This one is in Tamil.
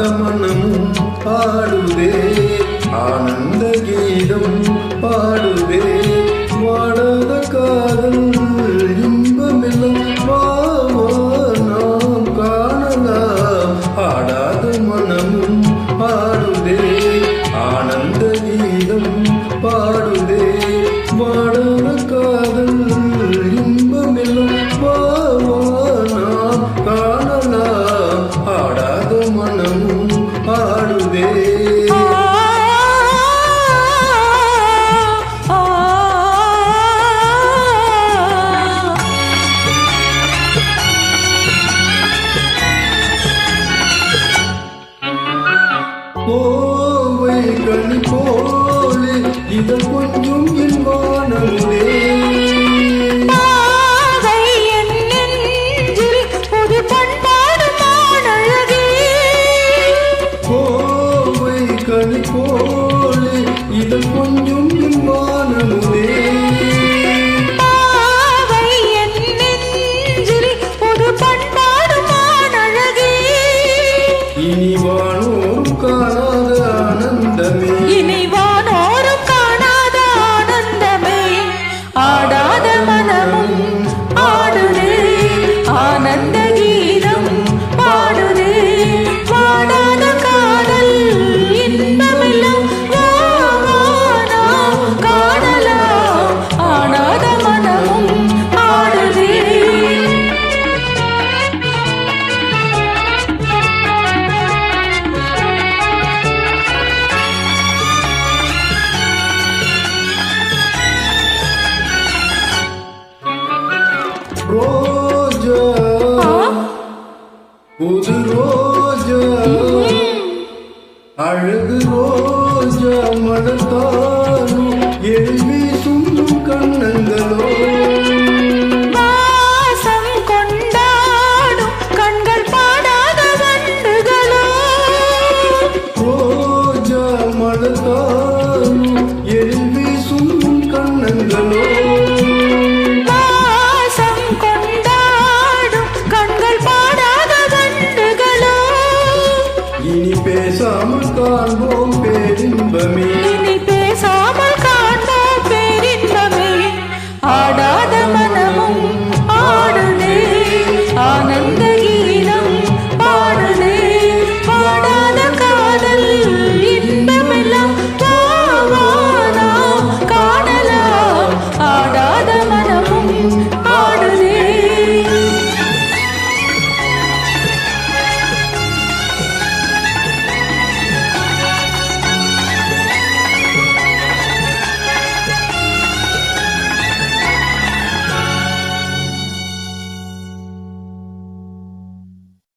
ஆடாத மனமும் பாடுதே ஆனந்த கீதம் பாடுதே வாடாத காதல் இன்பமெல்லாம் வாவா நாம் காணலாம் ஆடாத மனமும் பாடுதே ஆனந்த கீதம் பாடுதே வாடாத காதல் இன்பமெல்லாம் வாவா நாம் காணலாம் ஆடாத மனமும் பாடுதே கோவை கனி போலே இதழ் கொஞ்சம் என் வானமுதே கோவை கனி போலே இதழ் கொஞ்சம் என் வானமுதே இனி வானோரும் காணாத ஆனந்தமே இனி வானோரும் காணாத ஆனந்தமே ஆடாத மனமும் ஆடுதே ஆனந்த கீதம் பாடுதே வாடாத காதல் இன்பமெல்லாம் நாம் காணலாம் ஆடாத மனமும் ஆடுதே ரோஜா புது ரோஜா அழகு ரோஜா மனத்தாலும் எழுவி சுண்டும் கண்ணங்களோ வாசம் கொண்டாடும் கண்கள் பாடாத வண்டுகளோ ரோஜா மனத்தாலும் எழுவி சுண்டும் கண்ணங்களோ இனி பேசாமல் காண்போம்